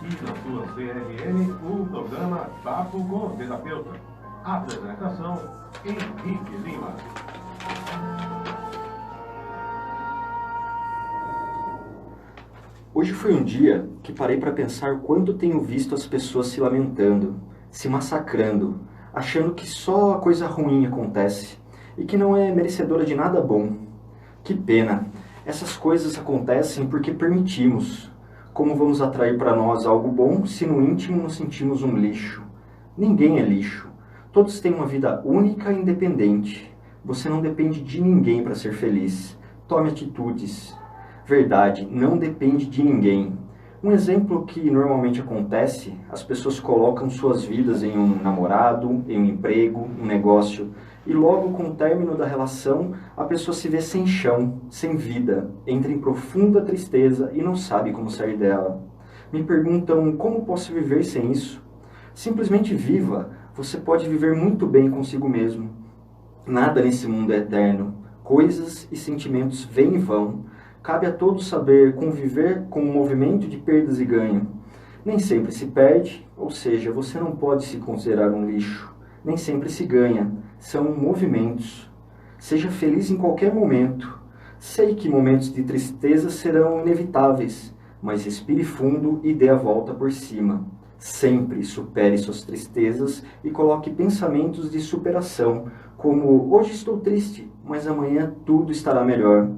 aqui na sua CRN, o programa Papo com Terapeuta. Apresentação, Henrique Lima. Hoje foi um dia que parei para pensar quanto tenho visto as pessoas se lamentando, se massacrando, achando que só coisa ruim acontece e que não é merecedora de nada bom. Que pena! Essas coisas acontecem porque permitimos. Como vamos atrair para nós algo bom se no íntimo nos sentimos um lixo? Ninguém é lixo. Todos têm uma vida única e independente. Você não depende de ninguém para ser feliz. Tome atitudes. Verdade, não depende de ninguém. Um exemplo que normalmente acontece, as pessoas colocam suas vidas em um namorado, em um emprego, um negócio, e logo com o término da relação, a pessoa se vê sem chão, sem vida, entra em profunda tristeza e não sabe como sair dela. Me perguntam como posso viver sem isso? Simplesmente viva, você pode viver muito bem consigo mesmo. Nada nesse mundo é eterno, coisas e sentimentos vêm e vão. Cabe a todos saber conviver com o movimento de perdas e ganho. Nem sempre se perde, ou seja, você não pode se considerar um lixo. Nem sempre se ganha, são movimentos. Seja feliz em qualquer momento. Sei que momentos de tristeza serão inevitáveis, mas respire fundo e dê a volta por cima. Sempre supere suas tristezas e coloque pensamentos de superação, como hoje estou triste, mas amanhã tudo estará melhor.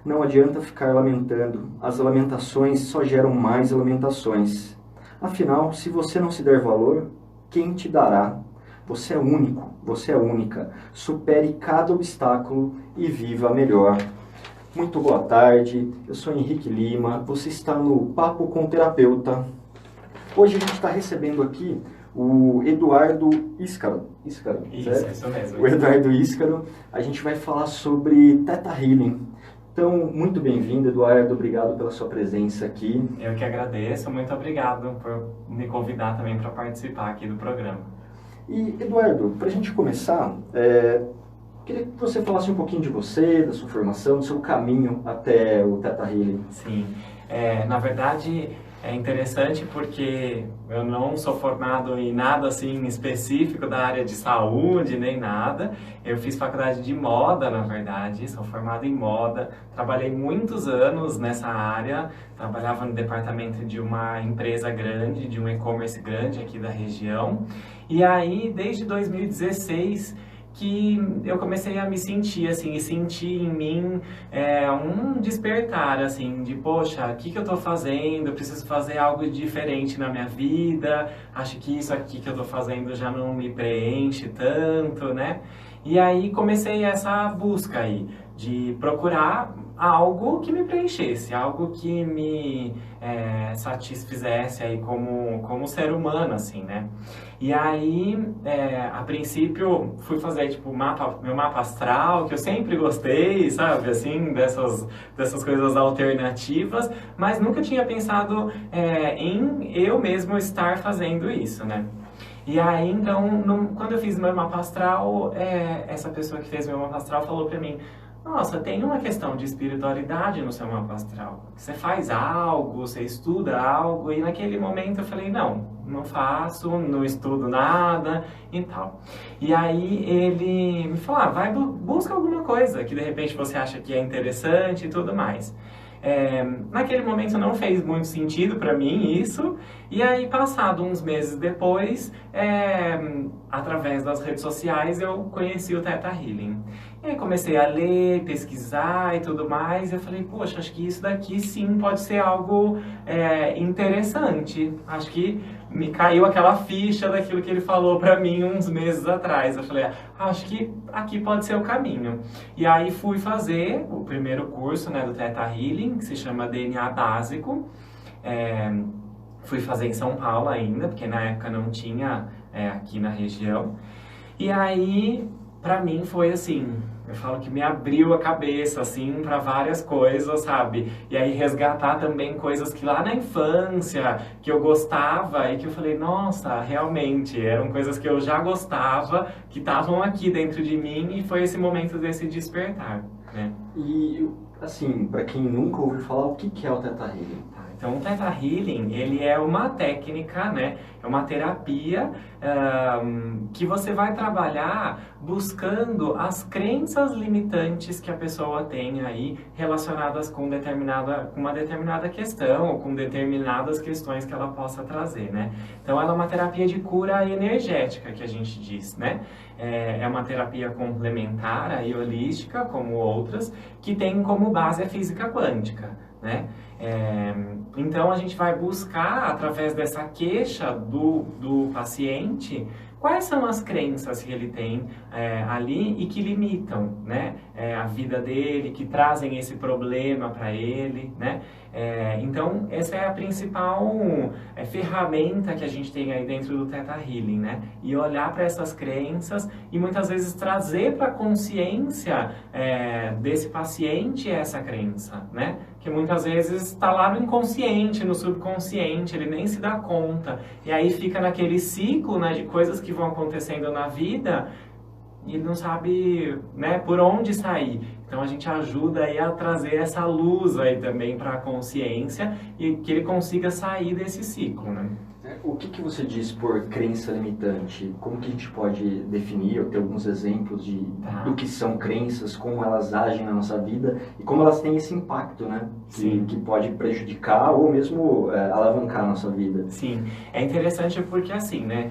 Não adianta ficar lamentando, as lamentações só geram mais lamentações. Afinal, se você não se der valor, quem te dará? Você é único, você é única. Supere cada obstáculo e viva melhor. Muito boa tarde, eu sou Henrique Lima, você está no Papo com Terapeuta. Hoje a gente está recebendo aqui o Eduardo Íscaro. Isso mesmo. O Eduardo Íscaro. A gente vai falar sobre Theta Healing. Então, muito bem-vindo, Eduardo. Obrigado pela sua presença aqui. Eu que agradeço. Muito obrigado por me convidar também para participar aqui do programa. E, Eduardo, para a gente começar, queria que você falasse um pouquinho de você, da sua formação, do seu caminho até o Theta Healing. Sim. Na verdade, é interessante porque eu não sou formado em nada assim específico da área de saúde, nem nada. Eu fiz faculdade de moda, na verdade, sou formado em moda. Trabalhei muitos anos nessa área, trabalhava no departamento de uma empresa grande, de um e-commerce grande aqui da região. E aí, desde 2016, que eu comecei a me sentir, assim, e sentir em mim um despertar, assim, de, poxa, o que eu tô fazendo? Eu preciso fazer algo diferente na minha vida, acho que isso aqui que eu tô fazendo já não me preenche tanto, né? E aí comecei essa busca aí, de procurar algo que me preenchesse, algo que me satisfizesse aí como ser humano, assim, né? E aí, a princípio, fui fazer, tipo, meu mapa astral, que eu sempre gostei, sabe, assim, dessas coisas alternativas, mas nunca tinha pensado em eu mesmo estar fazendo isso, né? E aí, então, quando eu fiz meu mapa astral, essa pessoa que fez meu mapa astral falou pra mim: nossa, tem uma questão de espiritualidade no seu mapa astral. Você faz algo, você estuda algo, e naquele momento eu falei: não faço, não estudo nada e tal. E aí ele me falou: vai, busca alguma coisa que de repente você acha que é interessante e tudo mais. Naquele momento não fez muito sentido para mim isso, e aí passado uns meses depois, através das redes sociais, eu conheci o Theta Healing. E aí comecei a ler, pesquisar e tudo mais, e eu falei: poxa, acho que isso daqui sim pode ser algo interessante. Acho que me caiu aquela ficha daquilo que ele falou para mim uns meses atrás. Eu falei: acho que aqui pode ser o caminho. E aí fui fazer o primeiro curso, né, do Theta Healing, que se chama DNA Básico. Fui fazer em São Paulo ainda, porque na época não tinha aqui na região. E aí, pra mim, foi assim, eu falo que me abriu a cabeça, assim, para várias coisas, sabe? E aí resgatar também coisas que lá na infância, que eu gostava e que eu falei: nossa, realmente, eram coisas que eu já gostava, que estavam aqui dentro de mim, e foi esse momento desse despertar, né? E, assim, para quem nunca ouviu falar, o que é o Theta Healing? Então, o Theta Healing, ele é uma técnica, né? É uma terapia que você vai trabalhar buscando as crenças limitantes que a pessoa tem aí relacionadas com uma determinada questão ou com determinadas questões que ela possa trazer, né? Então, ela é uma terapia de cura energética, que a gente diz, né? É uma terapia complementar e holística, como outras, que tem como base a física quântica, né? Então a gente vai buscar, através dessa queixa do paciente, quais são as crenças que ele tem ali e que limitam, né, a vida dele, que trazem esse problema para ele, né? Então essa é a principal ferramenta que a gente tem aí dentro do Theta Healing, né? E olhar para essas crenças e muitas vezes trazer para a consciência desse paciente essa crença, né? Que muitas vezes está lá no inconsciente, no subconsciente, ele nem se dá conta. E aí fica naquele ciclo, né, de coisas que vão acontecendo na vida e não sabe, né, por onde sair. Então a gente ajuda aí a trazer essa luz aí também para a consciência e que ele consiga sair desse ciclo, né? O que você diz por crença limitante? Como que a gente pode definir ou ter alguns exemplos do que são crenças, como elas agem na nossa vida e como elas têm esse impacto, né? Que pode prejudicar ou mesmo alavancar a nossa vida. Sim, é interessante porque assim, né?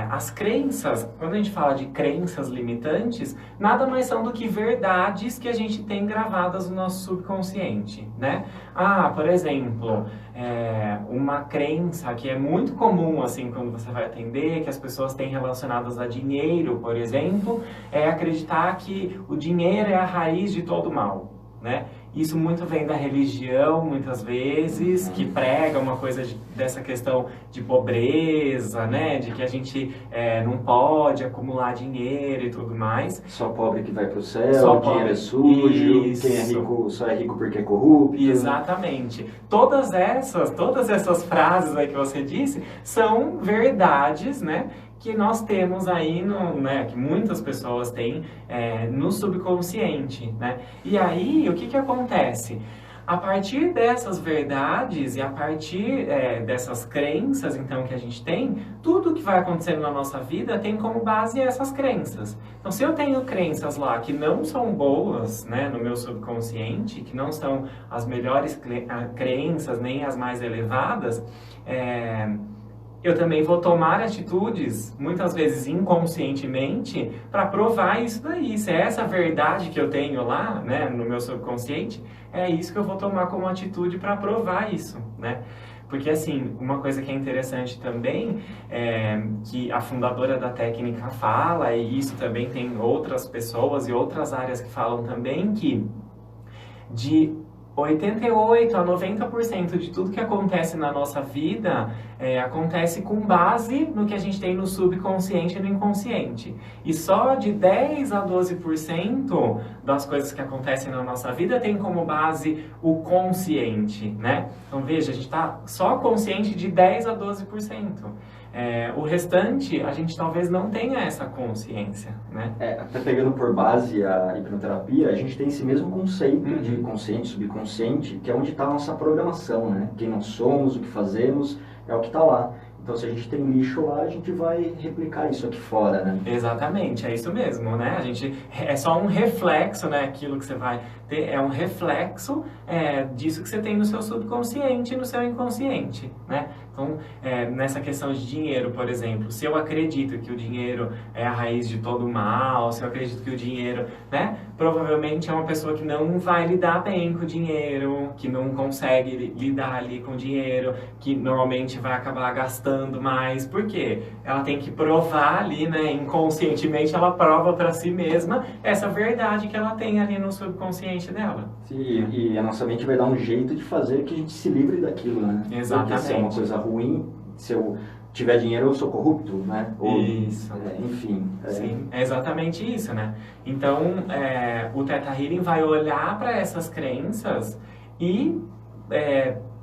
As crenças, quando a gente fala de crenças limitantes, nada mais são do que verdades que a gente tem gravadas no nosso subconsciente, né? Por exemplo, uma crença que é muito comum, assim, quando você vai atender, que as pessoas têm relacionadas a dinheiro, por exemplo, é acreditar que o dinheiro é a raiz de todo mal, né? Isso muito vem da religião, muitas vezes, que prega uma coisa dessa questão de pobreza, né? De que a gente não pode acumular dinheiro e tudo mais. Só pobre que vai para o céu, o dinheiro é sujo, Isso. Quem é rico só é rico porque é corrupto. Exatamente. Todas essas frases aí que você disse são verdades, né? Que nós temos aí, né, que muitas pessoas têm no subconsciente, né? E aí, o que acontece? A partir dessas verdades e a partir dessas crenças, então, que a gente tem, tudo que vai acontecendo na nossa vida tem como base essas crenças. Então, se eu tenho crenças lá que não são boas, né, no meu subconsciente, que não são as melhores crenças, nem as mais elevadas, eu também vou tomar atitudes, muitas vezes inconscientemente, para provar isso daí. Se é essa verdade que eu tenho lá, né, no meu subconsciente, é isso que eu vou tomar como atitude para provar isso, né? Porque, assim, uma coisa que é interessante também, que a fundadora da técnica fala, e isso também tem outras pessoas e outras áreas que falam também, que de 88% a 90% de tudo que acontece na nossa vida acontece com base no que a gente tem no subconsciente e no inconsciente. E só de 10% a 12% das coisas que acontecem na nossa vida tem como base o consciente, né? Então veja, a gente está só consciente de 10% a 12%. O restante, a gente talvez não tenha essa consciência, né? Até pegando por base a hipnoterapia, a gente tem esse mesmo conceito de consciente, subconsciente, que é onde está a nossa programação, né? Quem nós somos, o que fazemos, é o que está lá. Então, se a gente tem lixo lá, a gente vai replicar isso aqui fora, né? Exatamente, é isso mesmo, né? É só um reflexo, né? Aquilo que você vai ter é um reflexo disso que você tem no seu subconsciente e no seu inconsciente, né? Então, nessa questão de dinheiro, por exemplo, se eu acredito que o dinheiro é a raiz de todo mal, se eu acredito que o dinheiro, né? Provavelmente é uma pessoa que não vai lidar bem com o dinheiro, que não consegue lidar ali com o dinheiro, que normalmente vai acabar gastando mais. Por quê? Ela tem que provar ali, né? Inconscientemente ela prova para si mesma essa verdade que ela tem ali no subconsciente dela. Sim, e a nossa mente vai dar um jeito de fazer que a gente se livre daquilo, né? Exatamente. Porque se é uma coisa ruim, se eu tiver dinheiro eu sou corrupto, né? Ou, isso. Enfim. Sim, é exatamente isso, né? Então, o Theta Healing vai olhar para essas crenças e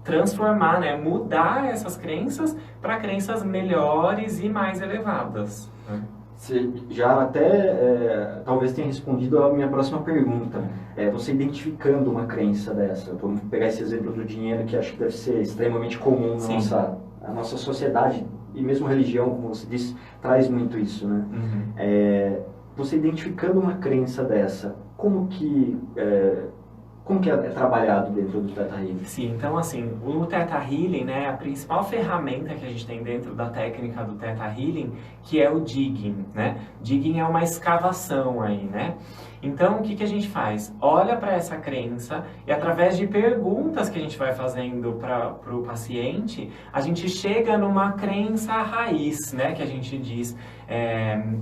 transformar, né? Mudar essas crenças para crenças melhores e mais elevadas, né? Você já até talvez tenha respondido a minha próxima pergunta. Você identificando uma crença dessa, vamos pegar esse exemplo do dinheiro, que acho que deve ser extremamente comum na nossa sociedade, e mesmo religião, como você disse, traz muito isso, né? Você identificando uma crença dessa, como que é trabalhado dentro do Theta Healing? Sim, então assim, o Theta Healing, né, a principal ferramenta que a gente tem dentro da técnica do Theta Healing, que é o digging, né? Digging é uma escavação aí, né? Então, o que que a gente faz? Olha para essa crença e através de perguntas que a gente vai fazendo para o paciente, a gente chega numa crença raiz, né, que a gente diz,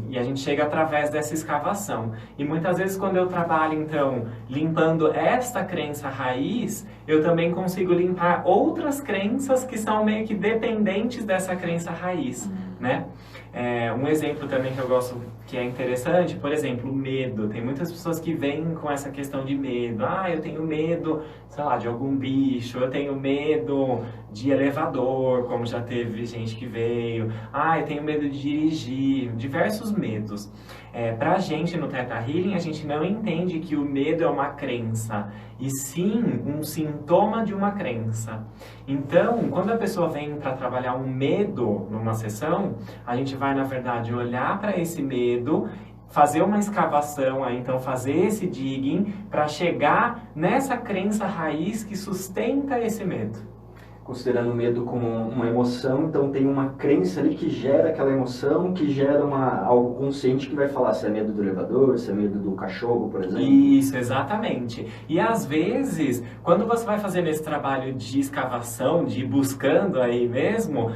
e a gente chega através dessa escavação. E muitas vezes quando eu trabalho, então, limpando esta crença raiz, eu também consigo limpar outras crenças que são meio que dependentes dessa crença raiz, né? Um exemplo também que eu gosto, que é interessante, por exemplo, o medo. Tem muitas pessoas que vêm com essa questão de medo. Ah, eu tenho medo, sei lá, de algum bicho, eu tenho medo de elevador, como já teve gente que veio. Ah, eu tenho medo de dirigir, diversos medos. Pra gente no Theta Healing, a gente não entende que o medo é uma crença, e sim um sintoma de uma crença. Então, quando a pessoa vem para trabalhar um medo numa sessão, a gente vai, na verdade, olhar para esse medo, fazer uma escavação, então fazer esse digging para chegar nessa crença raiz que sustenta esse medo. Considerando o medo como uma emoção, então tem uma crença ali que gera aquela emoção, que gera algo consciente que vai falar se é medo do elevador, se é medo do cachorro, por exemplo. Isso, exatamente. E às vezes, quando você vai fazendo esse trabalho de escavação, de ir buscando aí mesmo,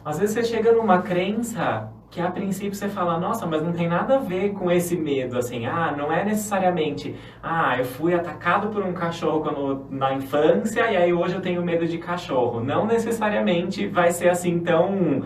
às vezes você chega numa crença que a princípio você fala, nossa, mas não tem nada a ver com esse medo, assim, não é necessariamente, eu fui atacado por um cachorro na infância e aí hoje eu tenho medo de cachorro. Não necessariamente vai ser assim tão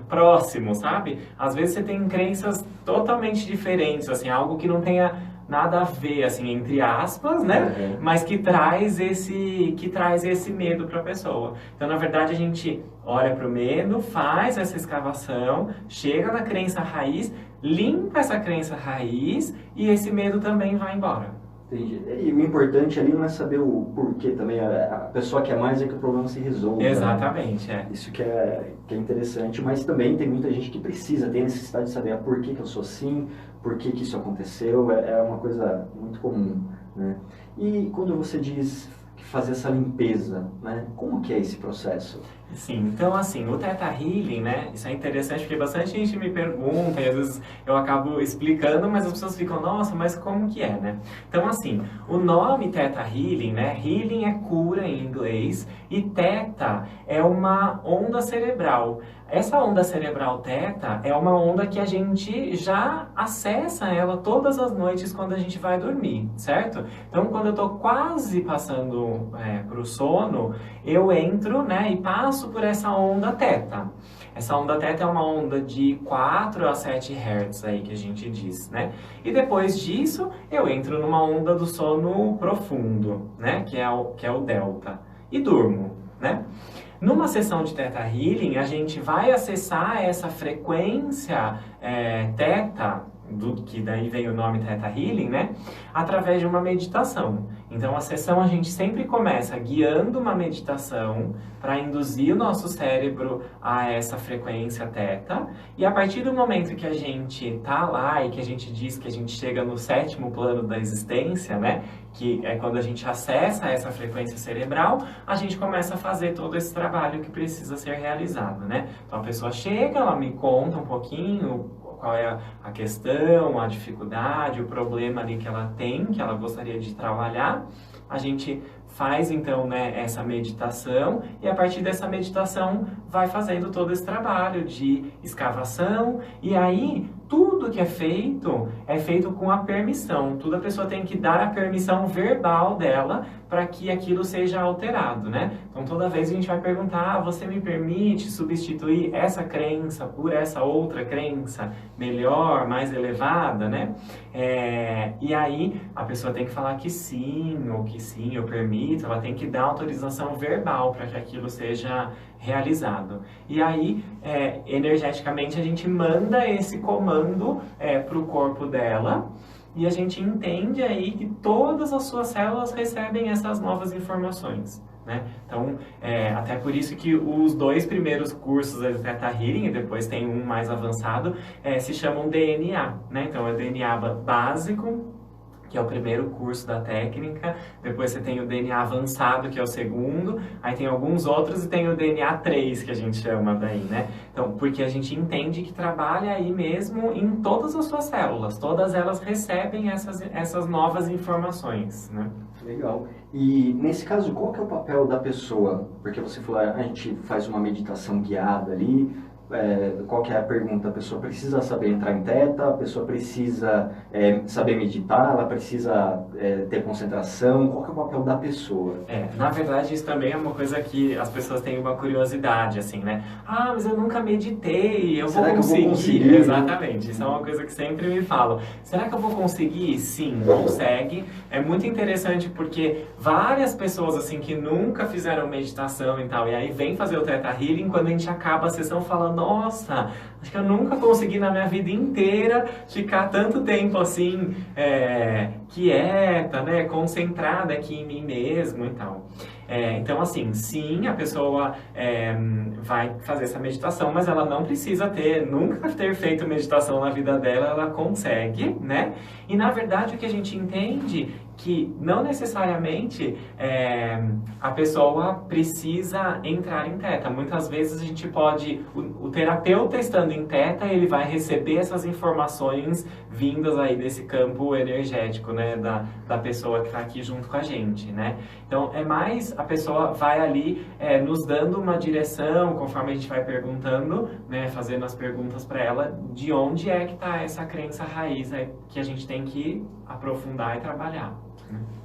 próximo, sabe? Às vezes você tem crenças totalmente diferentes, assim, algo que não tenha nada a ver, assim, entre aspas, né? Mas que traz esse medo para a pessoa. Então, na verdade, a gente olha para o medo, faz essa escavação, chega na crença raiz, limpa essa crença raiz e esse medo também vai embora. Entendi. E o importante ali não é saber o porquê também, a pessoa quer mais é que o problema se resolva. Exatamente, né? Isso que é interessante, mas também tem muita gente que tem necessidade de saber por que eu sou assim, por que isso aconteceu, é uma coisa muito comum, né? E quando você diz fazer essa limpeza, né? Como que é esse processo? Sim, então assim, o Theta Healing, né, isso é interessante porque bastante gente me pergunta e às vezes eu acabo explicando, mas as pessoas ficam, nossa, mas como que é, né? Então assim, o nome Theta Healing, né, healing é cura em inglês e Theta é uma onda cerebral. Essa onda cerebral Theta é uma onda que a gente já acessa ela todas as noites quando a gente vai dormir, certo? Então quando eu tô quase passando pro sono, eu entro, né, e passo por essa onda Theta. Essa onda Theta é uma onda de 4 a 7 Hz aí que a gente diz, né? E depois disso, eu entro numa onda do sono profundo, né? Que é o Delta. E durmo, né? Numa sessão de Theta Healing, a gente vai acessar essa frequência Theta, que daí vem o nome Theta Healing, né? Através de uma meditação. Então, a sessão a gente sempre começa guiando uma meditação para induzir o nosso cérebro a essa frequência Theta. E a partir do momento que a gente tá lá e que a gente diz que a gente chega no 7º plano da existência, né? Que é quando a gente acessa essa frequência cerebral, a gente começa a fazer todo esse trabalho que precisa ser realizado, né? Então, a pessoa chega, ela me conta um pouquinho qual é a questão, a dificuldade, o problema ali que ela tem, que ela gostaria de trabalhar. A gente faz então, né, essa meditação e a partir dessa meditação vai fazendo todo esse trabalho de escavação e aí tudo que é feito com a permissão. Tudo a pessoa tem que dar a permissão verbal dela para que aquilo seja alterado, né? Então toda vez a gente vai perguntar, você me permite substituir essa crença por essa outra crença melhor, mais elevada, né? E aí a pessoa tem que falar que sim, ou que sim, eu permito. mito, ela tem que dar autorização verbal para que aquilo seja realizado. E aí, energeticamente, a gente manda esse comando para o corpo dela, e a gente entende aí que todas as suas células recebem essas novas informações, né? Então, até por isso que os 2 primeiros cursos do Theta Healing, e depois tem um mais avançado, se chamam DNA, né? Então, é DNA básico, que é o primeiro curso da técnica, depois você tem o DNA avançado, que é o segundo, aí tem alguns outros e tem o DNA 3, que a gente chama daí, né? Então, porque a gente entende que trabalha aí mesmo em todas as suas células, todas elas recebem essas novas informações, né? Legal. E nesse caso, qual que é o papel da pessoa? Porque você falou, a gente faz uma meditação guiada ali, qual que é a pergunta? A pessoa precisa saber entrar em teta, a pessoa precisa saber meditar, ela precisa ter concentração, qual que é o papel da pessoa? Na verdade, isso também é uma coisa que as pessoas têm uma curiosidade, assim, né? Ah, mas eu nunca meditei, Será que eu vou conseguir? Exatamente, isso é uma coisa que sempre me falam. Será que eu vou conseguir? Sim, consegue. É muito interessante porque várias pessoas, assim, que nunca fizeram meditação e tal, e aí vem fazer o Theta Healing, quando a gente acaba a sessão falando, nossa, acho que eu nunca consegui na minha vida inteira ficar tanto tempo assim, quieta, né, concentrada aqui em mim mesmo e tal. Então, assim, sim, a pessoa vai fazer essa meditação, mas ela não precisa nunca ter feito meditação na vida dela, ela consegue, né? E, na verdade, o que a gente entende que não necessariamente a pessoa precisa entrar em teta. Muitas vezes a gente pode, o terapeuta estando em teta, ele vai receber essas informações vindas aí desse campo energético, né, da pessoa que está aqui junto com a gente, né? Então, é mais, a pessoa vai ali nos dando uma direção, conforme a gente vai perguntando, né, fazendo as perguntas para ela, de onde é que está essa crença raiz aí, que a gente tem que aprofundar e trabalhar.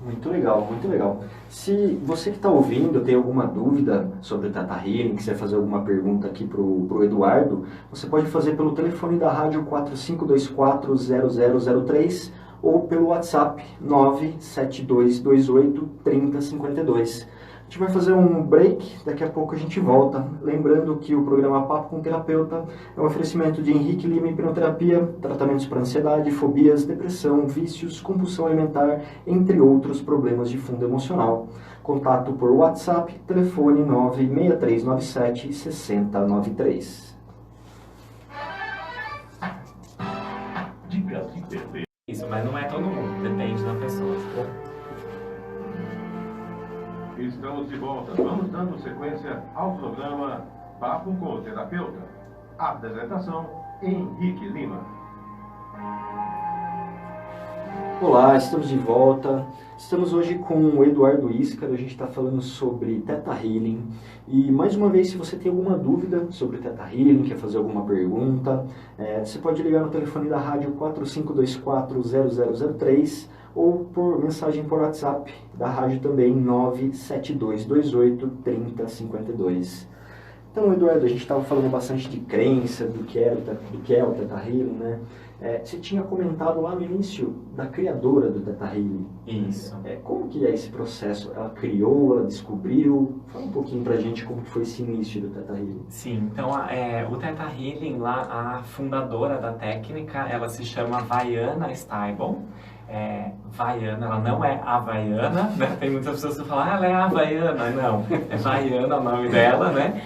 Muito legal, muito legal. Se você que está ouvindo tem alguma dúvida sobre o Theta Healing, quiser fazer alguma pergunta aqui para o Eduardo, você pode fazer pelo telefone da rádio 4524-0003 ou pelo WhatsApp 972283052. A gente vai fazer um break, daqui a pouco a gente volta. Lembrando que o programa Papo com Terapeuta é um oferecimento de Henrique Lima Hipnoterapia, tratamentos para ansiedade, fobias, depressão, vícios, compulsão alimentar, entre outros problemas de fundo emocional. Contato por WhatsApp, telefone 96397-6093. Dicas de TV. Isso, mas não é todo mundo, depende da pessoa. Estamos de volta. Vamos dando sequência ao programa Papo com o Terapeuta. Apresentação, Henrique Lima. Olá, estamos de volta. Estamos hoje com o Eduardo Íscaro, a gente está falando sobre Theta Healing. E mais uma vez, se você tem alguma dúvida sobre Theta Healing, quer fazer alguma pergunta, você pode ligar no telefone da rádio 4524-0003 ou por mensagem por WhatsApp da rádio também 972283052. Então, Eduardo, a gente estava falando bastante de crença, do que é o Theta Healing, né? Você tinha comentado lá no início da criadora do Theta Healing. Isso. Como que é esse processo? Ela criou, ela descobriu? Fala um pouquinho pra gente como que foi esse início do Theta Healing. Sim, então o Theta Healing, lá, a fundadora da técnica, ela se chama Vaiana Steibel. Vaiana, ela não é havaiana, né? Tem muitas pessoas que falam, ela é havaiana. Não, é Vaiana o nome dela, né?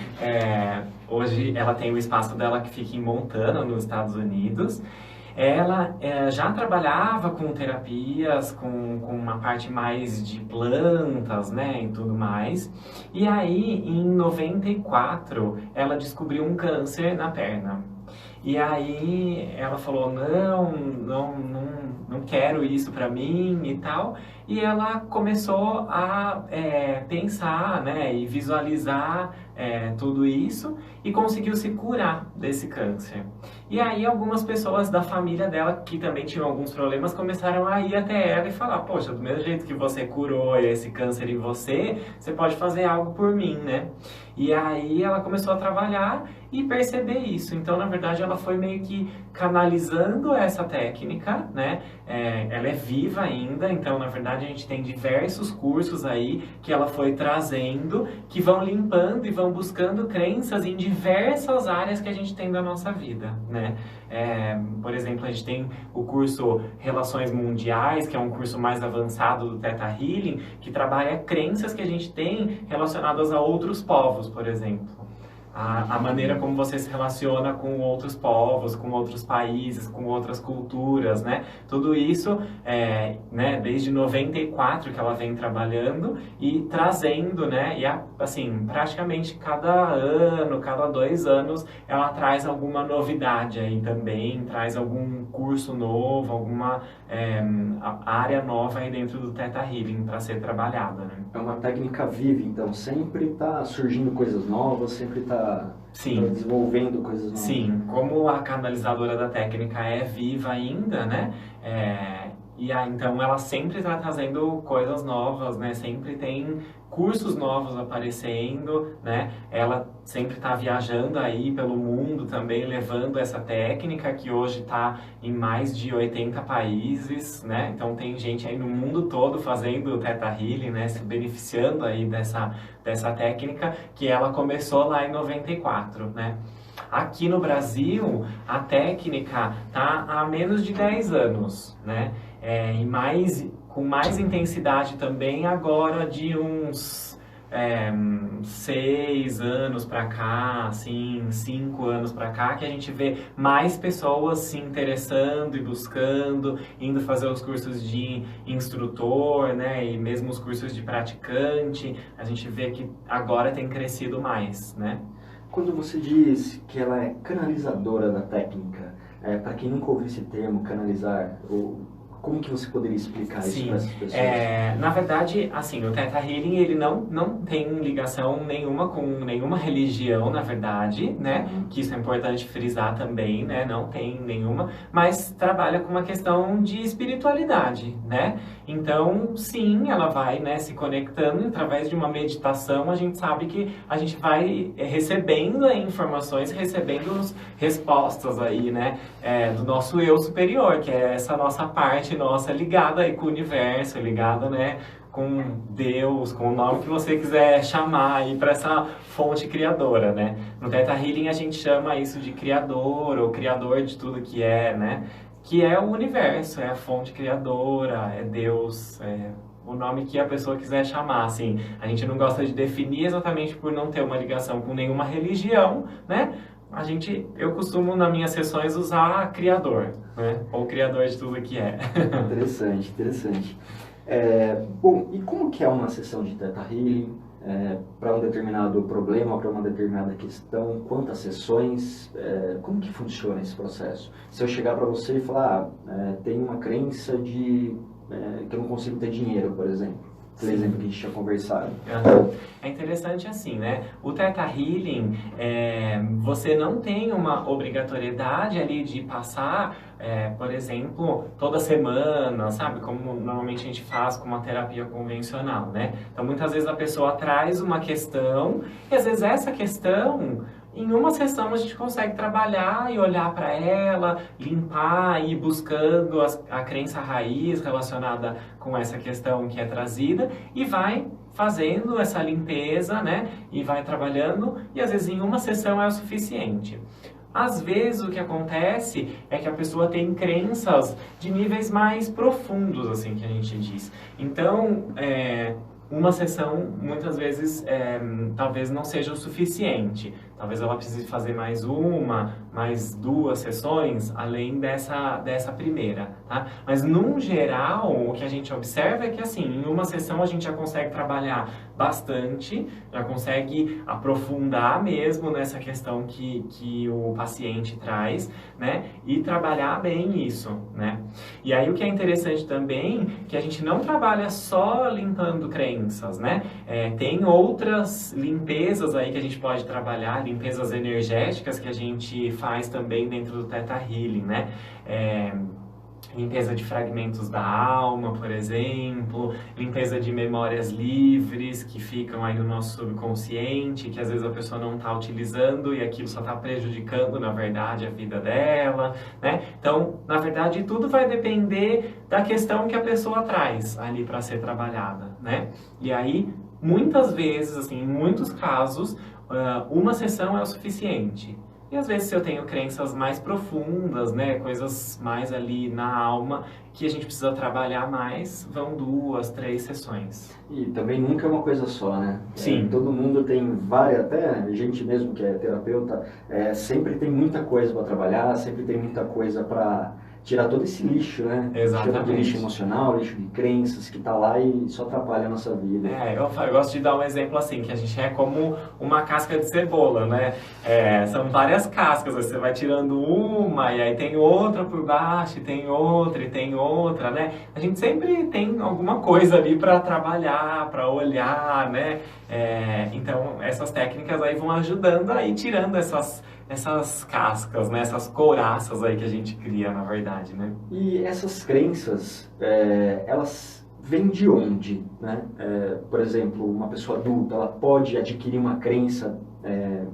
Hoje ela tem o espaço dela que fica em Montana, nos Estados Unidos. Ela já trabalhava com terapias, com uma parte mais de plantas, né, e tudo mais. E aí, em 94, ela descobriu um câncer na perna. E aí ela falou, não quero isso pra mim e tal. E ela começou a pensar, né, e visualizar tudo isso e conseguiu se curar desse câncer. E aí algumas pessoas da família dela, que também tinham alguns problemas, começaram a ir até ela e falar, poxa, do mesmo jeito que você curou esse câncer em você, você pode fazer algo por mim, né? E aí ela começou a trabalhar e perceber isso. Então, na verdade, ela foi meio que canalizando essa técnica, né? Ela é viva ainda, então na verdade a gente tem diversos cursos aí que ela foi trazendo, que vão limpando e vão buscando crenças em diversas áreas que a gente tem da nossa vida, né? Por exemplo, a gente tem o curso Relações Mundiais, que é um curso mais avançado do Theta Healing, que trabalha crenças que a gente tem relacionadas a outros povos, por exemplo. A maneira como você se relaciona com outros povos, com outros países, com outras culturas, né? Tudo isso, né, desde 94 que ela vem trabalhando e trazendo, né? E assim, praticamente cada ano, cada 2 anos, ela traz alguma novidade aí também, traz algum curso novo, alguma área nova aí dentro do Theta Healing para ser trabalhada, né? É uma técnica viva, então sempre está surgindo coisas novas, sempre está desenvolvendo coisas novas. Sim, como a canalizadora da técnica é viva ainda, né? Então ela sempre está trazendo coisas novas, né? Sempre tem cursos novos aparecendo, né? Ela sempre está viajando aí pelo mundo também, levando essa técnica que hoje está em mais de 80 países, né? Então tem gente aí no mundo todo fazendo o Theta Healing, né? Se beneficiando aí dessa técnica que ela começou lá em 94, né? Aqui no Brasil, a técnica está há menos de 10 anos, né? Com mais intensidade também agora de uns 6 anos para cá, assim, 5 anos para cá, que a gente vê mais pessoas se interessando e buscando, indo fazer os cursos de instrutor, né, e mesmo os cursos de praticante, a gente vê que agora tem crescido mais, né? Quando você diz que ela é canalizadora da técnica, para quem nunca ouviu esse termo, canalizar, como que você poderia explicar isso para essas pessoas? Na verdade, assim, o Theta Healing, ele não tem ligação nenhuma com nenhuma religião, na verdade, né? Que isso é importante frisar também, né? Não tem nenhuma, mas trabalha com uma questão de espiritualidade, né? Então, sim, ela vai, né, se conectando através de uma meditação, a gente sabe que a gente vai recebendo informações, recebendo respostas aí, né? Do nosso eu superior, que é essa nossa parte nossa ligada aí com o universo, ligada, né, com Deus, com o nome que você quiser chamar aí para essa fonte criadora, né? No Theta Healing a gente chama isso de criador ou criador de tudo que é, né? Que é o universo, é a fonte criadora, é Deus, o nome que a pessoa quiser chamar, assim. A gente não gosta de definir exatamente por não ter uma ligação com nenhuma religião, né? Eu costumo, nas minhas sessões, usar criador, né? Ou criador de tudo que é. Interessante, interessante. Bom, e como que é uma sessão de Theta Healing? Para um determinado problema, para uma determinada questão, quantas sessões, como que funciona esse processo? Se eu chegar para você e falar, tenho uma crença de que eu não consigo ter dinheiro, por exemplo. Por exemplo, que a gente tinha conversado. É interessante assim, né? O Theta Healing, você não tem uma obrigatoriedade ali de passar, por exemplo, toda semana, sabe? Como normalmente a gente faz com uma terapia convencional, né? Então, muitas vezes a pessoa traz uma questão e às vezes essa questão, em uma sessão a gente consegue trabalhar e olhar para ela, limpar e ir buscando a crença raiz relacionada com essa questão que é trazida e vai fazendo essa limpeza, né? E vai trabalhando e às vezes em uma sessão é o suficiente. Às vezes o que acontece é que a pessoa tem crenças de níveis mais profundos, assim que a gente diz. Então, uma sessão muitas vezes talvez não seja o suficiente. Talvez ela precise fazer mais 2 sessões, além dessa primeira, tá? Mas, num geral, o que a gente observa é que, assim, em uma sessão a gente já consegue trabalhar bastante, já consegue aprofundar mesmo nessa questão que o paciente traz, né? E trabalhar bem isso, né? E aí, o que é interessante também, que a gente não trabalha só limpando crenças, né? Tem outras limpezas aí que a gente pode trabalhar, limpezas energéticas que a gente faz também dentro do Theta Healing, né? limpeza de fragmentos da alma, por exemplo, limpeza de memórias livres que ficam aí no nosso subconsciente, que às vezes a pessoa não está utilizando e aquilo só está prejudicando, na verdade, a vida dela, né? Então, na verdade, tudo vai depender da questão que a pessoa traz ali para ser trabalhada, né? E aí, muitas vezes, assim, em muitos casos, uma sessão é o suficiente. E às vezes se eu tenho crenças mais profundas, né, coisas mais ali na alma, que a gente precisa trabalhar mais, vão 2, 3 sessões. E também nunca é uma coisa só, né? Sim. Todo mundo tem várias, até a gente mesmo que é terapeuta, sempre tem muita coisa para trabalhar, sempre tem muita coisa para tirar todo esse lixo, né? Exatamente. Lixo emocional, lixo de crenças que tá lá e só atrapalha a nossa vida. Eu gosto de dar um exemplo assim, que a gente é como uma casca de cebola, né? São várias cascas, você vai tirando uma e aí tem outra por baixo, e tem outra, né? A gente sempre tem alguma coisa ali para trabalhar, para olhar, né? Então essas técnicas aí vão ajudando a ir tirando essas cascas, né? Essas couraças aí que a gente cria, na verdade, né? E essas crenças, elas vêm de onde, né? Por exemplo, uma pessoa adulta, ela pode adquirir uma crença,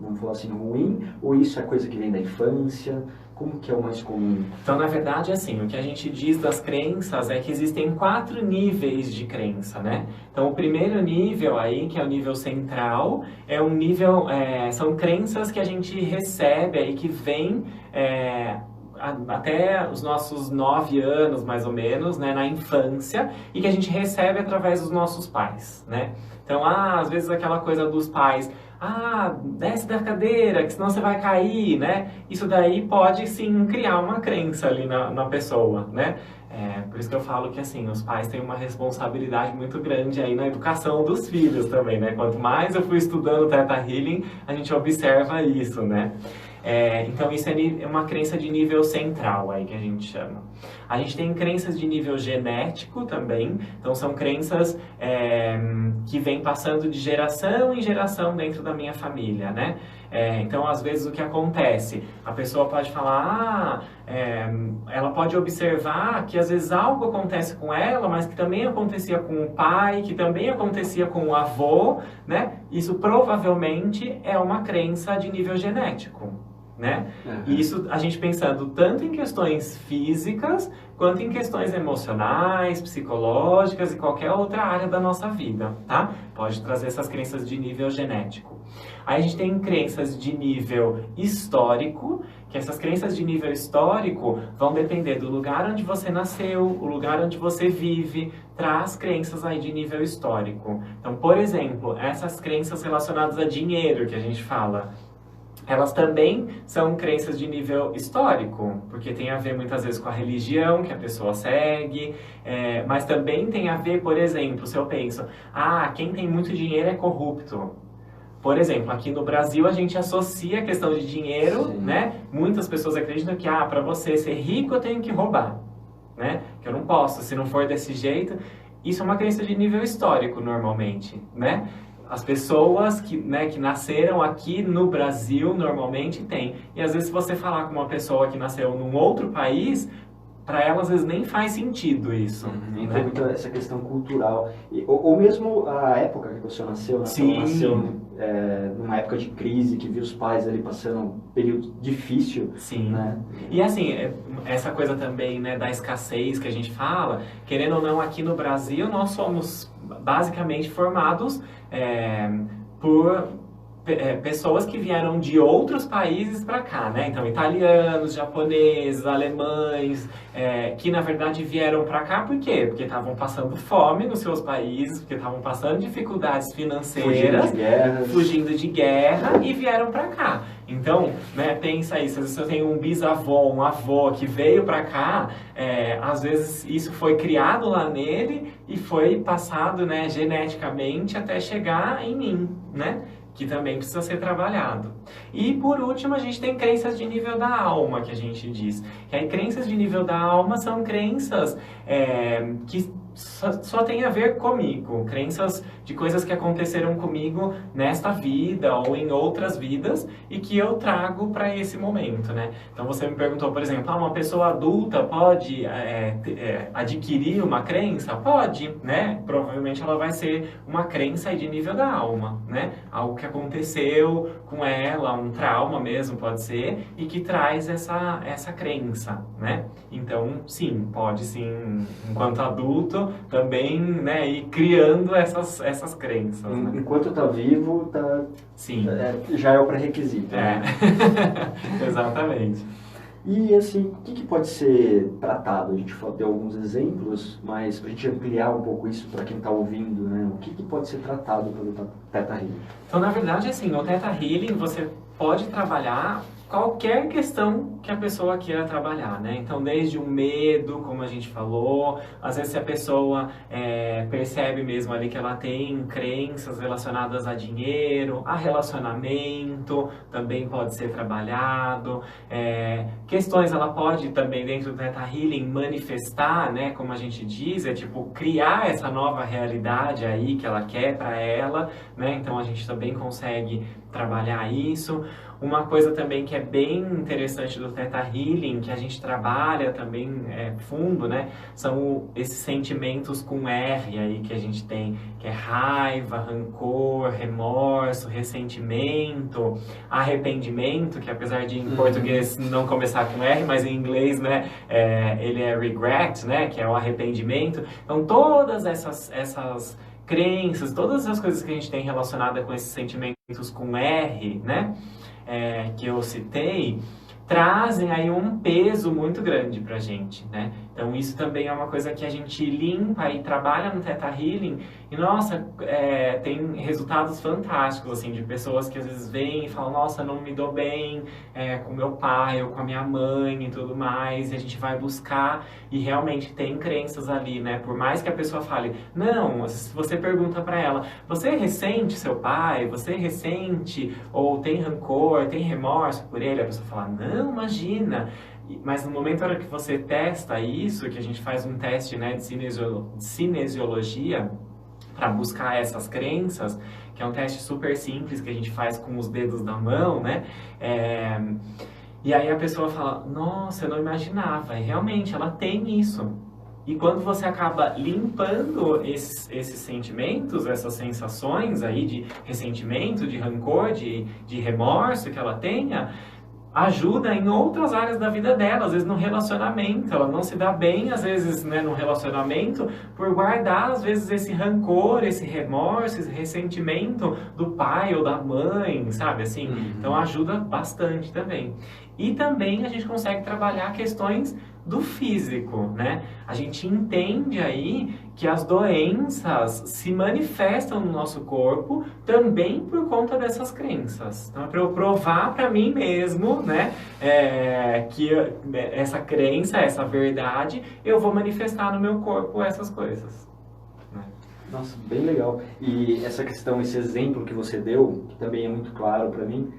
vamos falar assim, ruim, ou isso é coisa que vem da infância? Como que é o mais comum? Então, na verdade, assim, o que a gente diz das crenças é que existem 4 níveis de crença, né? Então, o primeiro nível aí, que é o nível central, é um nível, são crenças que a gente recebe aí, que vem até os nossos 9 anos, mais ou menos, né, na infância, e que a gente recebe através dos nossos pais, né? Então, às vezes aquela coisa dos pais, desce da cadeira, que senão você vai cair, né? Isso daí pode, sim, criar uma crença ali na pessoa, né? Por isso que eu falo que, assim, os pais têm uma responsabilidade muito grande aí na educação dos filhos também, né? Quanto mais eu fui estudando Theta Healing, a gente observa isso, né? Então isso é uma crença de nível central aí que a gente chama. A gente tem crenças de nível genético também, então são crenças que vêm passando de geração em geração dentro da minha família, né? Então às vezes o que acontece? A pessoa pode falar, ela pode observar que às vezes algo acontece com ela, mas que também acontecia com o pai, que também acontecia com o avô, né? Isso provavelmente é uma crença de nível genético, né? E isso a gente pensando tanto em questões físicas quanto em questões emocionais, psicológicas e qualquer outra área da nossa vida, tá? Pode trazer essas crenças de nível genético. Aí a gente tem crenças de nível histórico, que essas crenças de nível histórico vão depender do lugar onde você nasceu, o lugar onde você vive, traz crenças aí de nível histórico. Então, por exemplo, essas crenças relacionadas a dinheiro que a gente fala, elas também são crenças de nível histórico, porque tem a ver muitas vezes com a religião que a pessoa segue, mas também tem a ver, por exemplo, se eu penso, quem tem muito dinheiro é corrupto. Por exemplo, aqui no Brasil a gente associa a questão de dinheiro, sim, né? Muitas pessoas acreditam que, para você ser rico eu tenho que roubar, né? Que eu não posso, se não for desse jeito. Isso é uma crença de nível histórico normalmente, né? As pessoas que nasceram aqui no Brasil normalmente têm. E às vezes se você falar com uma pessoa que nasceu num outro país, para ela às vezes nem faz sentido isso. Tem muito essa questão cultural. Ou mesmo a época que você nasceu, né? Sim. Você nasceu numa época de crise, que viu os pais ali passando um período difícil. Sim. Né? E assim, essa coisa também, né, da escassez que a gente fala, querendo ou não, aqui no Brasil nós somos basicamente formados por pessoas que vieram de outros países para cá, né? Então, italianos, japoneses, alemães, que na verdade vieram para cá por quê? Porque estavam passando fome nos seus países, porque estavam passando dificuldades financeiras, fugindo de guerra e vieram para cá. Então, né, pensa isso, às vezes eu tenho um bisavô, um avô que veio para cá, às vezes isso foi criado lá nele e foi passado, né, geneticamente até chegar em mim, né? Que também precisa ser trabalhado. E por último, a gente tem crenças de nível da alma, que a gente diz. Que aí crenças de nível da alma são crenças que só tem a ver comigo. Crenças de coisas que aconteceram comigo nesta vida ou em outras vidas e que eu trago para esse momento, né? Então você me perguntou, por exemplo, uma pessoa adulta pode adquirir uma crença? Pode, né? Provavelmente ela vai ser uma crença aí de nível da alma, né? Algo que aconteceu com ela, um trauma mesmo pode ser, e que traz essa crença, né? Então, sim, pode sim, enquanto adulto, também, né, ir criando essas crenças, né? Enquanto tá vivo, Sim. Já é o pré-requisito. Né? Exatamente. E assim, o que pode ser tratado? A gente deu alguns exemplos, mas para a gente ampliar um pouco isso para quem está ouvindo, né? O que pode ser tratado pelo Theta Healing? Então, na verdade, assim, o Theta Healing você pode trabalhar qualquer questão que a pessoa queira trabalhar, né? Então, desde o medo, como a gente falou, às vezes se a pessoa percebe mesmo ali que ela tem crenças relacionadas a dinheiro, a relacionamento, também pode ser trabalhado. Questões ela pode também, dentro do Theta Healing, manifestar, né? Como a gente diz, tipo, criar essa nova realidade aí que ela quer para ela, né? Então, a gente também consegue trabalhar isso. Uma coisa também que é bem interessante do Theta Healing, que a gente trabalha também fundo, né? São esses sentimentos com R aí que a gente tem, que é raiva, rancor, remorso, ressentimento, arrependimento, que apesar de em português não começar com R, mas em inglês, né? Ele é regret, né? Que é o arrependimento. Então, todas essas crenças, todas as coisas que a gente tem relacionada com esses sentimentos com R, né? Que eu citei, trazem aí um peso muito grande pra gente, né? Então isso também é uma coisa que a gente limpa e trabalha no Theta Healing e, nossa, tem resultados fantásticos, assim, de pessoas que às vezes vêm e falam, nossa, não me dou bem com meu pai ou com a minha mãe e tudo mais, e a gente vai buscar e realmente tem crenças ali, né? Por mais que a pessoa fale, não, se você pergunta pra ela, você ressente seu pai? Você ressente ou tem rancor, tem remorso por ele? A pessoa fala, não, imagina. Mas no momento na hora que você testa isso, que a gente faz um teste, né, de cinesiologia para buscar essas crenças, que é um teste super simples que a gente faz com os dedos da mão, né? E aí a pessoa fala, nossa, eu não imaginava. E realmente, ela tem isso. E quando você acaba limpando esses sentimentos, essas sensações aí de ressentimento, de rancor, de remorso que ela tenha, ajuda em outras áreas da vida dela, às vezes no relacionamento, ela não se dá bem, às vezes, né, no relacionamento, por guardar, às vezes, esse rancor, esse remorso, esse ressentimento do pai ou da mãe, sabe, assim, então ajuda bastante também. E também a gente consegue trabalhar questões do físico, né? A gente entende aí que as doenças se manifestam no nosso corpo também por conta dessas crenças. Então, é para eu provar para mim mesmo, né, que essa crença, essa verdade, eu vou manifestar no meu corpo essas coisas. Nossa, bem legal. E essa questão, esse exemplo que você deu, que também é muito claro para mim,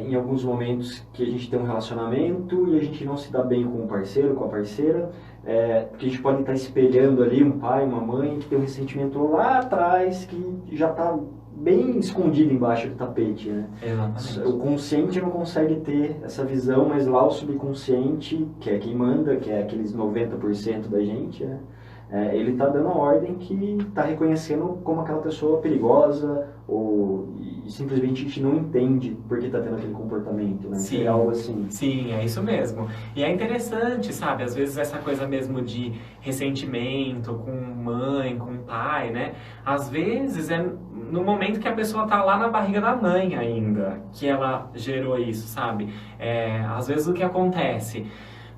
em alguns momentos que a gente tem um relacionamento e a gente não se dá bem com o parceiro, com a parceira, porque a gente pode estar espelhando ali um pai, uma mãe que tem um ressentimento lá atrás que já está bem escondido embaixo do tapete, né? Exatamente. O consciente não consegue ter essa visão, mas lá o subconsciente, que é quem manda, que é aqueles 90% da gente, né? Ele está dando a ordem que está reconhecendo como aquela pessoa perigosa e simplesmente a gente não entende por que está tendo aquele comportamento, né? Sim, é algo assim. Sim, é isso mesmo. E é interessante, sabe? Às vezes essa coisa mesmo de ressentimento com mãe, com pai, né? Às vezes é no momento que a pessoa tá lá na barriga da mãe ainda, que ela gerou isso, sabe? Às vezes o que acontece?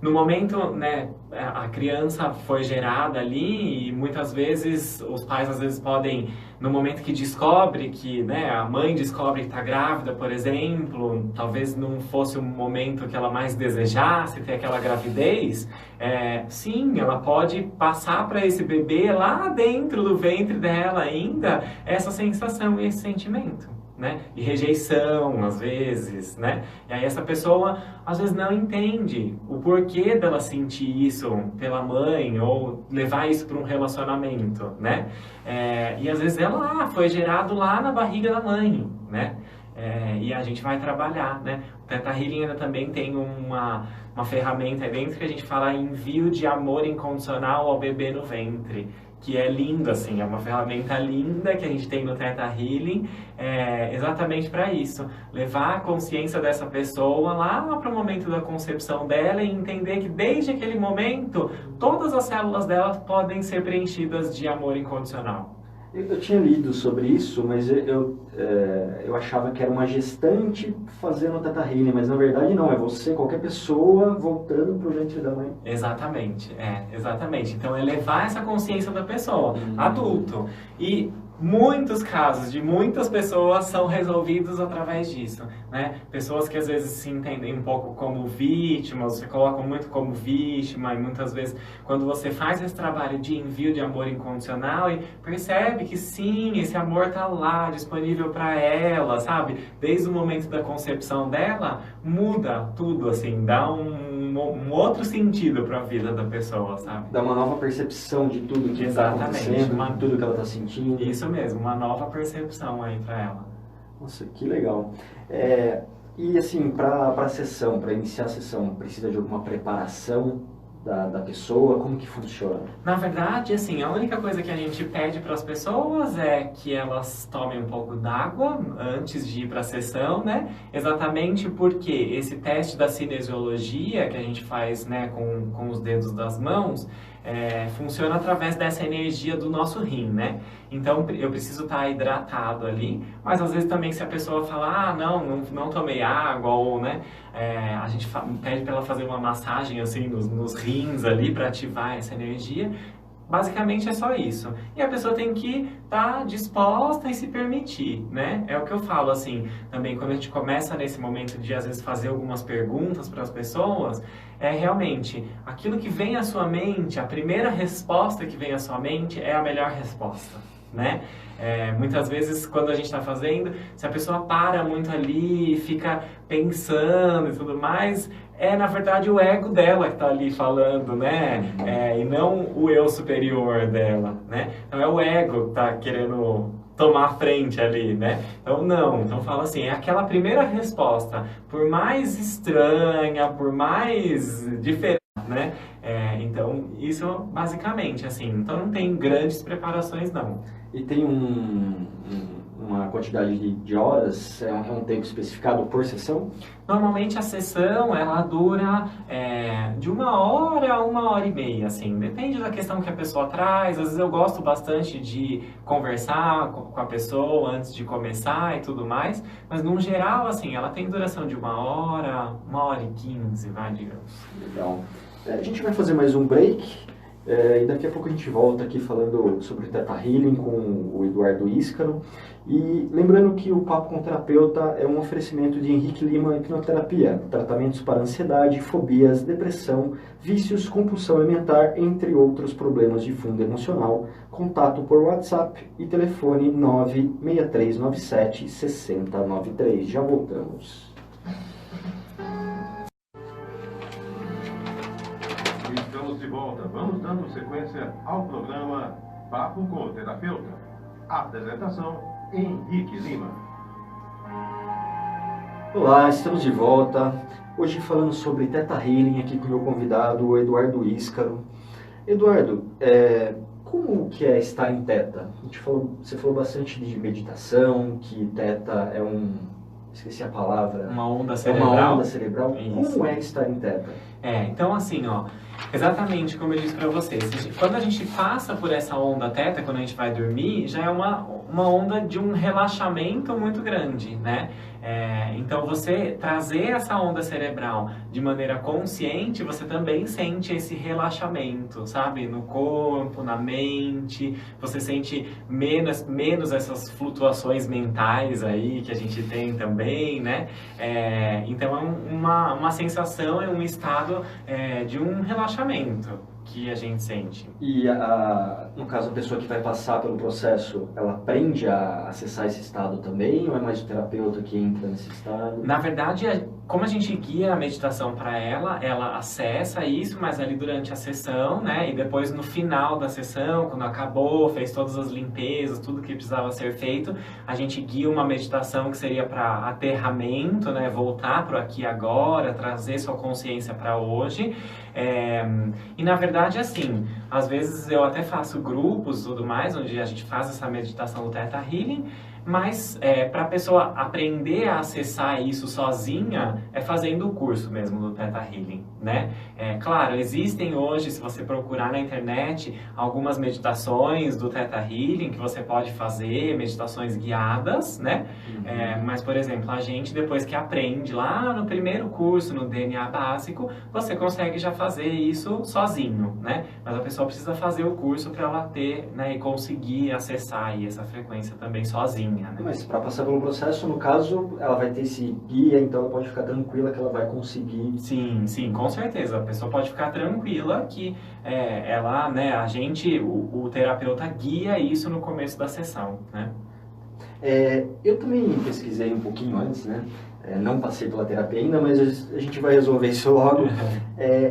No momento, né, a criança foi gerada ali e muitas vezes os pais às vezes podem, no momento que descobre que, né, a mãe descobre que está grávida, por exemplo, talvez não fosse o momento que ela mais desejasse ter aquela gravidez, sim, ela pode passar para esse bebê lá dentro do ventre dela ainda essa sensação e esse sentimento. né? E rejeição, às vezes, né? E aí essa pessoa, às vezes, não entende o porquê dela sentir isso pela mãe ou levar isso para um relacionamento, né? E às vezes ela foi gerado lá na barriga da mãe, né? E a gente vai trabalhar, né? O Theta Healing ainda também tem uma ferramenta aí dentro que a gente fala envio de amor incondicional ao bebê no ventre, que é lindo, assim, é uma ferramenta linda que a gente tem no Theta Healing, exatamente para isso, levar a consciência dessa pessoa lá para o momento da concepção dela e entender que desde aquele momento todas as células dela podem ser preenchidas de amor incondicional. Eu tinha lido sobre isso, mas eu achava que era uma gestante fazendo o Theta Healing, mas na verdade não, é você, qualquer pessoa, voltando para o ventre da mãe. Exatamente, exatamente. Então é levar essa consciência da pessoa, adulto. E muitos casos de muitas pessoas são resolvidos através disso, né? Pessoas que às vezes se entendem um pouco como vítimas, se colocam muito como vítima, e muitas vezes quando você faz esse trabalho de envio de amor incondicional e percebe que sim, esse amor tá lá, disponível para ela, sabe? Desde o momento da concepção dela, muda tudo, assim, dá um outro sentido para a vida da pessoa, sabe? Dá uma nova percepção de tudo que está acontecendo, de tudo que ela está sentindo. Isso mesmo, uma nova percepção aí para ela. Nossa, que legal. E assim, para a sessão, para iniciar a sessão, precisa de alguma preparação da pessoa? Como que funciona? Na verdade, assim, a única coisa que a gente pede para as pessoas é que elas tomem um pouco d'água antes de ir para a sessão, né? Exatamente porque esse teste da cinesiologia que a gente faz, né, com os dedos das mãos, funciona através dessa energia do nosso rim, né? Então, eu preciso estar hidratado ali, mas às vezes também se a pessoa falar, não tomei água, ou, né, a gente pede para ela fazer uma massagem, assim, nos rins ali, para ativar essa energia. Basicamente é só isso. E a pessoa tem que estar disposta e se permitir, né? É o que eu falo, assim, também quando a gente começa nesse momento de, às vezes, fazer algumas perguntas para as pessoas, realmente, aquilo que vem à sua mente, a primeira resposta que vem à sua mente é a melhor resposta, né? Muitas vezes, quando a gente está fazendo, se a pessoa para muito ali, fica pensando e tudo mais, na verdade o ego dela que está ali falando, né? E não o eu superior dela, né? Então é o ego que está querendo tomar a frente ali, né? Então não, então fala assim, é aquela primeira resposta, por mais estranha, por mais diferente, né? Então isso basicamente, assim, então não tem grandes preparações não. E tem uma quantidade de horas, um tempo especificado por sessão? Normalmente a sessão, ela dura de 1 hora a 1h30, assim. Depende da questão que a pessoa traz. Às vezes eu gosto bastante de conversar com a pessoa antes de começar e tudo mais. Mas, no geral, assim, ela tem duração de 1 hora, 1h15, vai, digamos. Legal. A gente vai fazer mais um break. E daqui a pouco a gente volta aqui falando sobre Theta Healing com o Eduardo Íscaro. E lembrando que o Papo com o Terapeuta é um oferecimento de Henrique Lima Hipnoterapia, tratamentos para ansiedade, fobias, depressão, vícios, compulsão alimentar, entre outros problemas de fundo emocional. Contato por WhatsApp e telefone 96397 6093. Já voltamos. Estamos de volta. Vamos dando sequência ao programa Papo com o Terapeuta. Apresentação, Henrique Lima. Olá, estamos de volta. Hoje falando sobre Theta Healing aqui com o meu convidado, o Eduardo Íscaro. Eduardo, como que é estar em Theta? Você falou bastante de meditação, que Theta é esqueci a palavra. Uma onda cerebral. Uma onda cerebral. Isso. Como é estar em Theta? Então assim, exatamente como eu disse para vocês, quando a gente passa por essa onda Theta, quando a gente vai dormir, já é uma onda de um relaxamento muito grande, né? Então você trazer essa onda cerebral de maneira consciente, você também sente esse relaxamento, sabe? No corpo, na mente, você sente menos essas flutuações mentais aí que a gente tem também, né? Então é uma sensação, é um estado de um relaxamento, que a gente sente. E, no caso, a pessoa que vai passar pelo processo, ela aprende a acessar esse estado também? Ou é mais o terapeuta que entra nesse estado? Na verdade, como a gente guia a meditação para ela acessa isso, mas ali durante a sessão, né? E depois no final da sessão, quando acabou, fez todas as limpezas, tudo que precisava ser feito, a gente guia uma meditação que seria para aterramento, né? Voltar para o aqui e agora, trazer sua consciência para hoje. E na verdade, assim, às vezes eu até faço grupos e tudo mais, onde a gente faz essa meditação do Theta Healing, mas para a pessoa aprender a acessar isso sozinha, é fazendo o curso mesmo do Theta Healing, né? Claro, existem hoje, se você procurar na internet, algumas meditações do Theta Healing que você pode fazer, meditações guiadas, né? Mas, por exemplo, a gente, depois que aprende lá no primeiro curso, no DNA básico, você consegue já fazer isso sozinho, né? Mas a pessoa precisa fazer o curso para ela ter, né, e conseguir acessar aí essa frequência também sozinha. Né? Mas para passar pelo processo, no caso, ela vai ter esse guia, então ela pode ficar tranquila que ela vai conseguir. Sim, com certeza. A pessoa pode ficar tranquila que ela, né, o terapeuta guia isso no começo da sessão, né? Eu também pesquisei um pouquinho antes, né? Não passei pela terapia ainda, mas a gente vai resolver isso logo.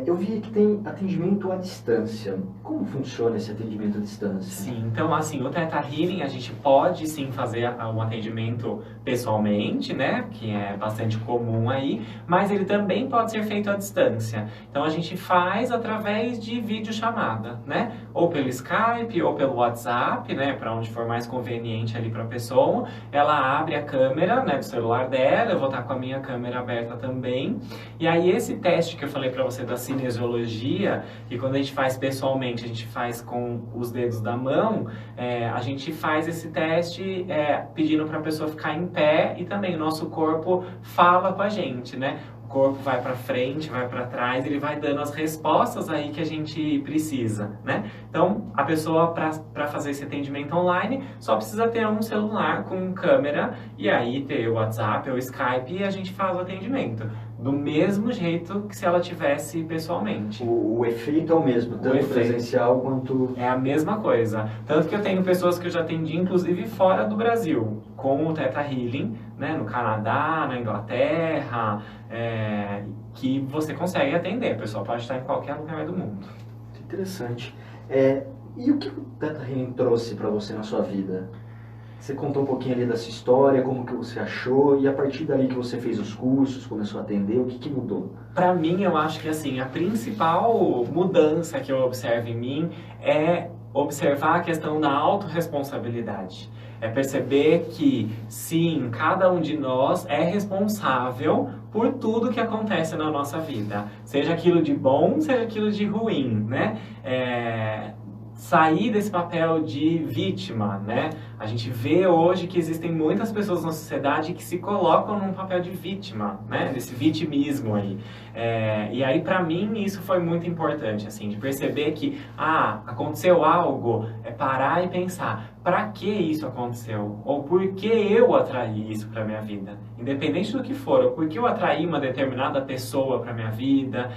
Eu vi que tem atendimento à distância. Como funciona esse atendimento à distância? Sim, então assim, o Theta Healing a gente pode sim fazer um atendimento pessoalmente, né, que é bastante comum aí, mas ele também pode ser feito à distância. Então a gente faz através de videochamada, né, ou pelo Skype ou pelo WhatsApp, né, para onde for mais conveniente ali para a pessoa. Ela abre a câmera, né, do celular dela, eu vou estar com a minha câmera aberta também. E aí esse teste que eu falei para você da cinesiologia, que quando a gente faz pessoalmente, a gente faz com os dedos da mão, a gente faz esse teste pedindo para a pessoa ficar em pé e também o nosso corpo fala com a gente, né? O corpo vai para frente, vai para trás, ele vai dando as respostas aí que a gente precisa, né? Então, a pessoa para fazer esse atendimento online só precisa ter um celular com câmera e aí ter o WhatsApp ou o Skype e a gente faz o atendimento. Do mesmo jeito que se ela tivesse pessoalmente. O efeito é o mesmo, tanto presencial quanto... É a mesma coisa. Tanto que eu tenho pessoas que eu já atendi, inclusive fora do Brasil, com o Theta Healing, né, no Canadá, na Inglaterra, que você consegue atender. A pessoa pode estar em qualquer lugar do mundo. Interessante. E o que o Theta Healing trouxe para você na sua vida? Você contou um pouquinho ali da sua história, como que você achou, e a partir dali que você fez os cursos, começou a atender, o que mudou? Para mim, eu acho que assim, a principal mudança que eu observo em mim é observar a questão da autorresponsabilidade. É perceber que, sim, cada um de nós é responsável por tudo que acontece na nossa vida. Seja aquilo de bom, seja aquilo de ruim, né? Sair desse papel de vítima, né? A gente vê hoje que existem muitas pessoas na sociedade que se colocam num papel de vítima, né? Desse vitimismo aí. E aí, para mim, isso foi muito importante, assim, de perceber que, aconteceu algo, parar e pensar, para que isso aconteceu? Ou por que eu atraí isso para minha vida? Independente do que for, ou por que eu atraí uma determinada pessoa para minha vida?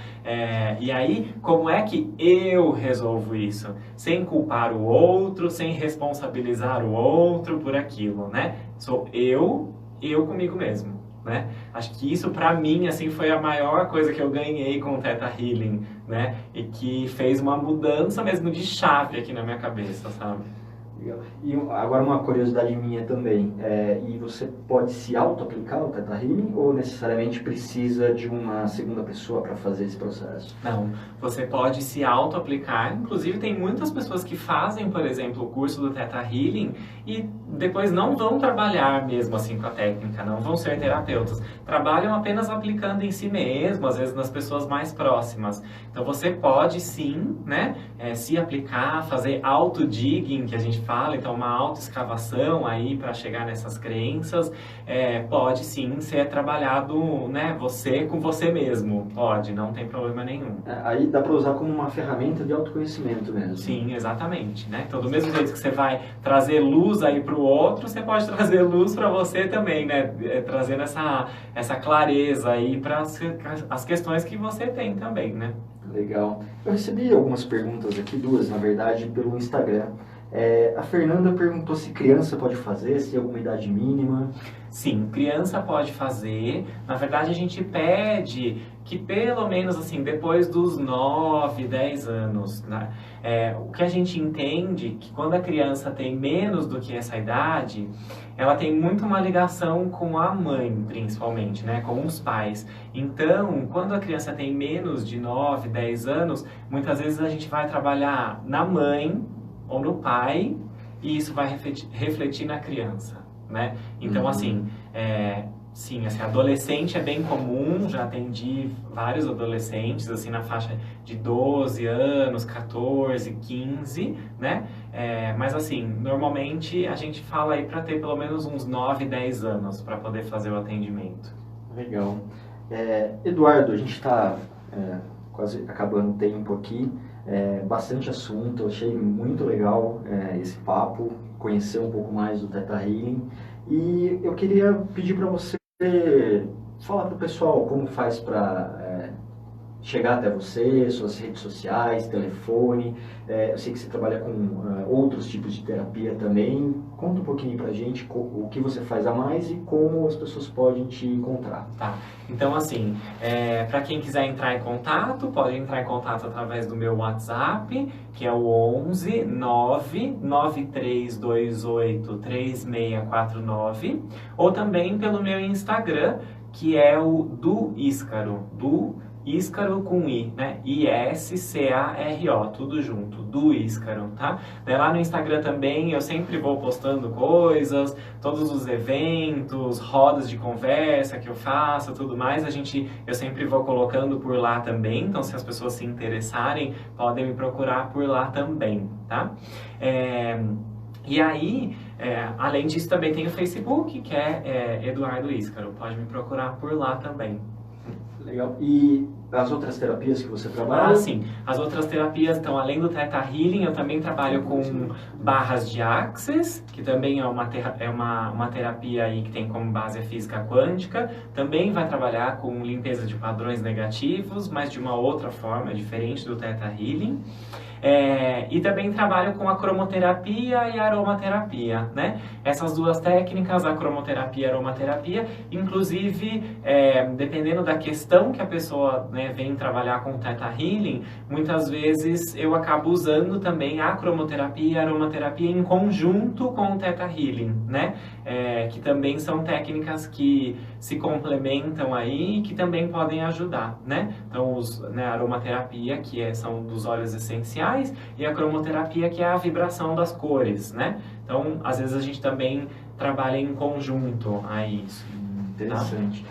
E aí, como é que eu resolvo isso? Sem culpar o outro, sem responsabilizar o outro por aquilo, né? Sou eu comigo mesmo, né? Acho que isso pra mim, assim, foi a maior coisa que eu ganhei com o Theta Healing, né? E que fez uma mudança mesmo de chave aqui na minha cabeça, sabe? E agora uma curiosidade minha também, e você pode se auto-aplicar o Theta Healing ou necessariamente precisa de uma segunda pessoa para fazer esse processo? Não, você pode se auto-aplicar, inclusive tem muitas pessoas que fazem, por exemplo, o curso do Theta Healing e depois não vão trabalhar mesmo assim com a técnica, não vão ser terapeutas, trabalham apenas aplicando em si mesmo, às vezes nas pessoas mais próximas. Então você pode sim, né, se aplicar, fazer auto-digging, que a gente fala, então uma autoescavação aí para chegar nessas crenças, pode sim ser trabalhado, né, você com você mesmo, pode, não tem problema nenhum. Aí dá para usar como uma ferramenta de autoconhecimento mesmo. Sim, exatamente, né? Então do mesmo jeito que você vai trazer luz aí para o outro, você pode trazer luz para você também, né, trazendo essa clareza aí para as questões que você tem também, né? Legal. Eu recebi algumas perguntas aqui, duas na verdade, pelo Instagram. A Fernanda perguntou se criança pode fazer, se tem alguma idade mínima. Sim, criança pode fazer. Na verdade, a gente pede que pelo menos assim, depois dos 9, 10 anos, né? O que a gente entende que quando a criança tem menos do que essa idade, ela tem muito uma ligação com a mãe, principalmente, né? Com os pais. Então, quando a criança tem menos de 9, 10 anos, muitas vezes a gente vai trabalhar na mãe ou no pai, e isso vai refletir na criança, né? Então, assim, sim, assim, adolescente é bem comum, já atendi vários adolescentes, assim, na faixa de 12 anos, 14, 15, né? Mas, assim, normalmente a gente fala aí para ter pelo menos uns 9, 10 anos para poder fazer o atendimento. Legal. Eduardo, a gente está quase acabando o tempo aqui. Bastante assunto, eu achei muito legal esse papo, conhecer um pouco mais do Theta Healing, e eu queria pedir para você falar para o pessoal como faz para chegar até você, suas redes sociais, telefone. Eu sei que você trabalha com outros tipos de terapia também. Conta um pouquinho pra gente o que você faz a mais e como as pessoas podem te encontrar. Tá, então assim, para quem quiser entrar em contato, pode entrar em contato através do meu WhatsApp, que é o 11 99328 3649, ou também pelo meu Instagram, que é o do Íscaro, Íscaro com I, né? ISCARO, tudo junto, do Íscaro, tá? Lá no Instagram também eu sempre vou postando coisas, todos os eventos, rodas de conversa que eu faço, tudo mais, eu sempre vou colocando por lá também, então se as pessoas se interessarem, podem me procurar por lá também, tá? E aí, além disso, também tem o Facebook, que é Eduardo Íscaro, pode me procurar por lá também. Legal. E as outras terapias que você trabalha? Sim. As outras terapias, então, além do Theta Healing, eu também trabalho com barras de Access, que também é uma terapia aí que tem como base a física quântica. Também vai trabalhar com limpeza de padrões negativos, mas de uma outra forma, diferente do Theta Healing. E também trabalho com a cromoterapia e a aromaterapia, né? Essas duas técnicas, a cromoterapia e a aromaterapia, inclusive, dependendo da questão que a pessoa, né, vem trabalhar com o Theta Healing, muitas vezes eu acabo usando também a cromoterapia e a aromaterapia em conjunto com o Theta Healing, né? Que também são técnicas que se complementam aí e que também podem ajudar, né? Então, a aromaterapia, que são dos óleos essenciais, e a cromoterapia, que é a vibração das cores, né? Então, às vezes a gente também trabalha em conjunto a isso. Interessante.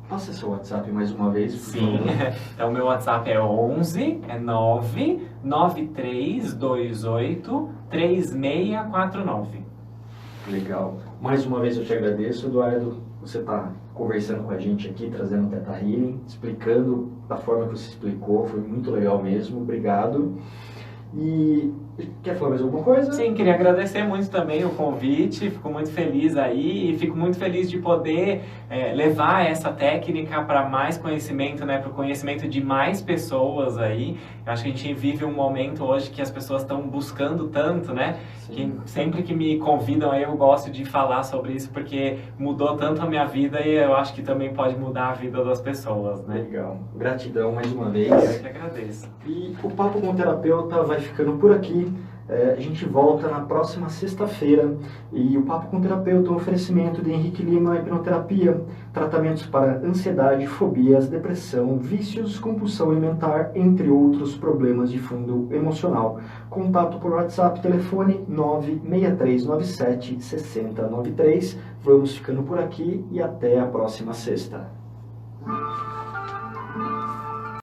Passa seu WhatsApp mais uma vez, por Sim, favor. Então o meu WhatsApp é 11 99328 3649. Legal. Mais uma vez eu te agradeço, Eduardo. Você está conversando com a gente aqui, trazendo o Theta Healing, explicando da forma que você explicou, foi muito legal mesmo. Obrigado. E quer falar mais alguma coisa? Sim, queria agradecer muito também o convite, fico muito feliz aí e fico muito feliz de poder levar essa técnica para mais conhecimento, né, para o conhecimento de mais pessoas aí. Eu acho que a gente vive um momento hoje que as pessoas estão buscando tanto, né, que sempre que me convidam aí eu gosto de falar sobre isso porque mudou tanto a minha vida e eu acho que também pode mudar a vida das pessoas, né. Legal. Gratidão mais uma vez. Eu que agradeço. E o Papo com o Terapeuta vai ficando por aqui. A gente volta na próxima sexta-feira e o Papo com o Terapeuta é um oferecimento de Henrique Lima Hipnoterapia, tratamentos para ansiedade, fobias, depressão, vícios, compulsão alimentar, entre outros problemas de fundo emocional. Contato por WhatsApp, telefone 96397 6093. Vamos ficando por aqui e até a próxima sexta.